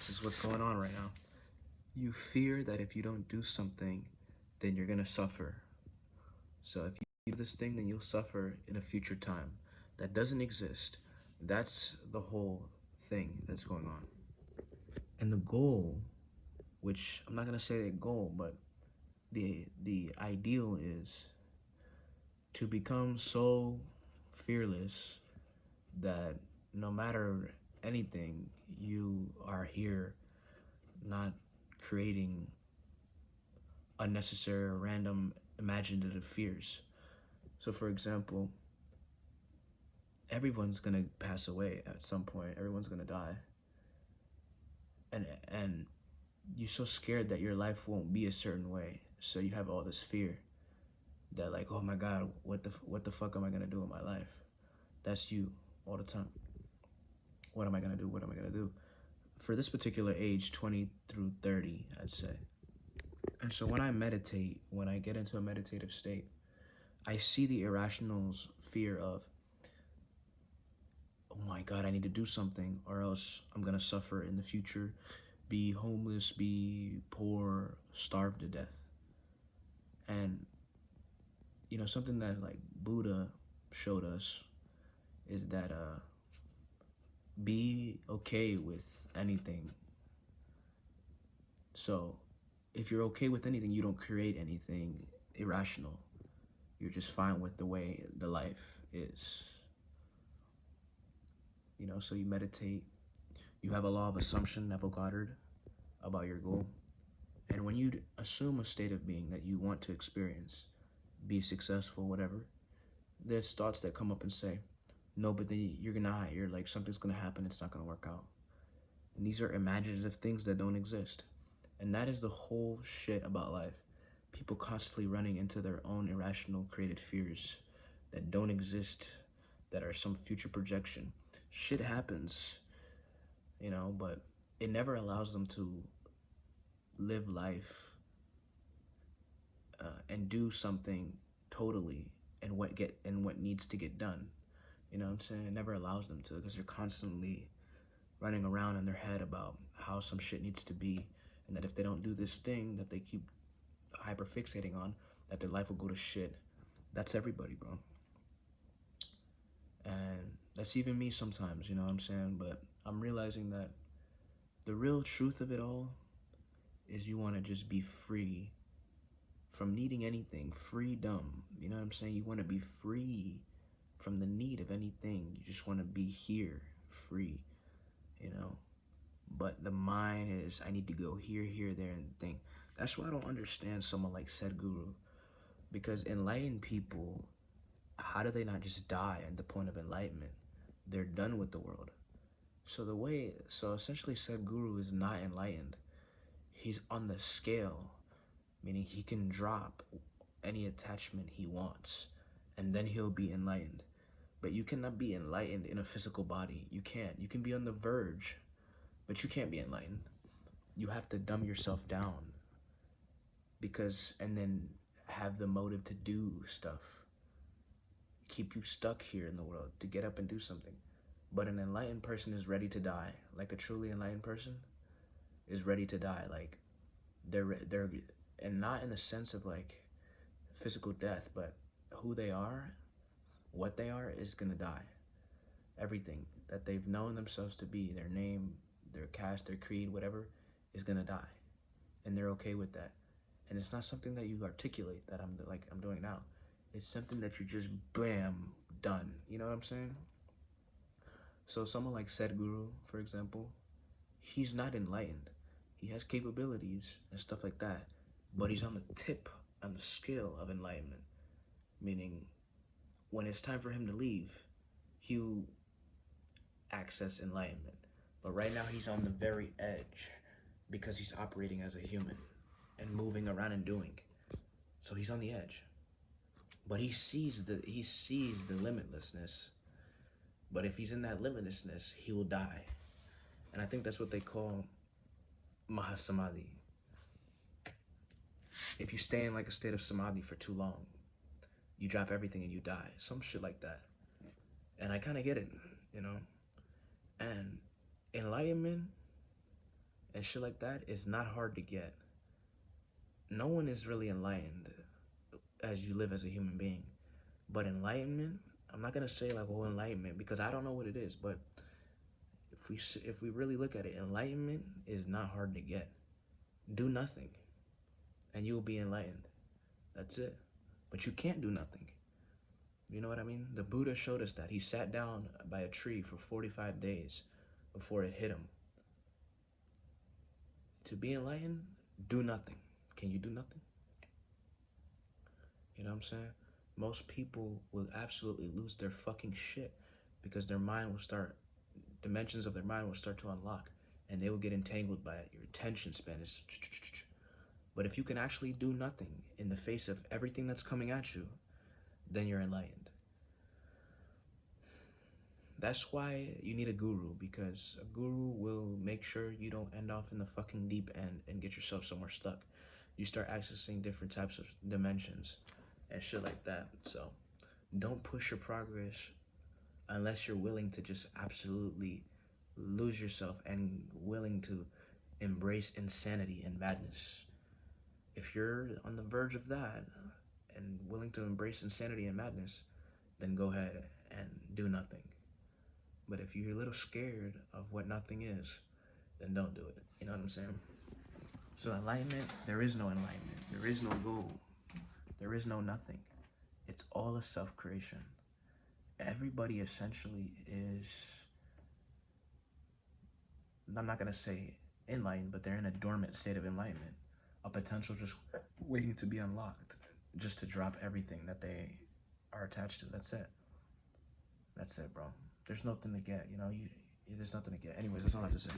This is what's going on right now. You fear that if you don't do something, then you're gonna suffer. So if you do this thing, then you'll suffer in a future time. That doesn't exist. That's the whole thing that's going on. And the goal, which I'm not gonna say a goal, but the ideal is to become so fearless that no matter anything, you are here not creating unnecessary or random imaginative fears. So, for example, everyone's gonna pass away at some point. Everyone's gonna die, and you're so scared that your life won't be a certain way. So you have all this fear that, like, oh my God, what the fuck am I gonna do in my life? That's you all the time. What am I gonna do? What am I gonna do? For this particular age, 20 through 30, I'd say. And so when I meditate, when I get into a meditative state, I see the irrational's fear of, oh my God, I need to do something or else I'm gonna suffer in the future, be homeless, be poor, starve to death. And, something that like Buddha showed us is that be okay with anything. So if you're okay with anything, you don't create anything irrational. You're just fine with the way the life is. So you meditate, you have a law of assumption, Neville Goddard, about your goal. And when you assume a state of being that you want to experience, be successful, whatever, there's thoughts that come up and say, no, but then you're like, something's gonna happen, it's not gonna work out. And these are imaginative things that don't exist. And that is the whole shit about life. People constantly running into their own irrational created fears that don't exist, that are some future projection. Shit happens, but it never allows them to live life and do something totally and what needs to get done. You know what I'm saying? It never allows them to, because they're constantly running around in their head about how some shit needs to be, and that if they don't do this thing that they keep hyper fixating on, that their life will go to shit. That's everybody, bro. And that's even me sometimes, you know what I'm saying? But I'm realizing that the real truth of it all is you want to just be free from needing anything. Freedom, you know what I'm saying? You want to be free from the need of anything. You just want to be here, free, But the mind is, I need to go here, here, there, and think. That's why I don't understand someone like Sadhguru, because enlightened people, how do they not just die at the point of enlightenment? They're done with the world. So essentially Sadhguru is not enlightened. He's on the scale, meaning he can drop any attachment he wants, and then he'll be enlightened. But you cannot be enlightened in a physical body. You can't. You can be on the verge, but you can't be enlightened. You have to dumb yourself down, and then have the motive to do stuff. Keep you stuck here in the world, to get up and do something. But an enlightened person is ready to die. Like a truly enlightened person is ready to die. Like they're and not in the sense of like physical death, but who they are, what they are, is gonna die. Everything that they've known themselves to be, their name, their caste, their creed, whatever, is gonna die. And they're okay with that. And it's not something that you articulate that I'm doing now. It's something that you just bam, done. You know what I'm saying? So someone like Sadhguru, for example, he's not enlightened. He has capabilities and stuff like that, but he's on the tip, on the scale of enlightenment. Meaning, when it's time for him to leave, he'll access enlightenment. But right now he's on the very edge because he's operating as a human and moving around and doing. So he's on the edge. But he sees the limitlessness. But if he's in that limitlessness, he will die. And I think that's what they call Mahasamadhi. If you stay in like a state of samadhi for too long, you drop everything and you die. Some shit like that. And I kind of get it, And enlightenment and shit like that is not hard to get. No one is really enlightened as you live as a human being. But enlightenment, I'm not gonna say like, oh, enlightenment, because I don't know what it is. But if we really look at it, enlightenment is not hard to get. Do nothing, and you will be enlightened. That's it. But you can't do nothing. You know what I mean? The Buddha showed us that. He sat down by a tree for 45 days before it hit him. To be enlightened, do nothing. Can you do nothing? You know what I'm saying? Most people will absolutely lose their fucking shit because their mind will start, dimensions of their mind will start to unlock, and they will get entangled by it. Your attention span is. But if you can actually do nothing in the face of everything that's coming at you, then you're enlightened. That's why you need a guru, because a guru will make sure you don't end off in the fucking deep end and get yourself somewhere stuck. You start accessing different types of dimensions and shit like that. So don't push your progress unless you're willing to just absolutely lose yourself and willing to embrace insanity and madness. If you're on the verge of that and willing to embrace insanity and madness, then go ahead and do nothing. But if you're a little scared of what nothing is, then don't do it. You know what I'm saying? So enlightenment, there is no enlightenment. There is no goal. There is no nothing. It's all a self-creation. Everybody essentially is, I'm not going to say enlightened, but they're in a dormant state of enlightenment. A potential just waiting to be unlocked, just to drop everything that they are attached to. That's it. That's it, bro. There's nothing to get, you know? There's nothing to get. Anyways, that's all I have to say.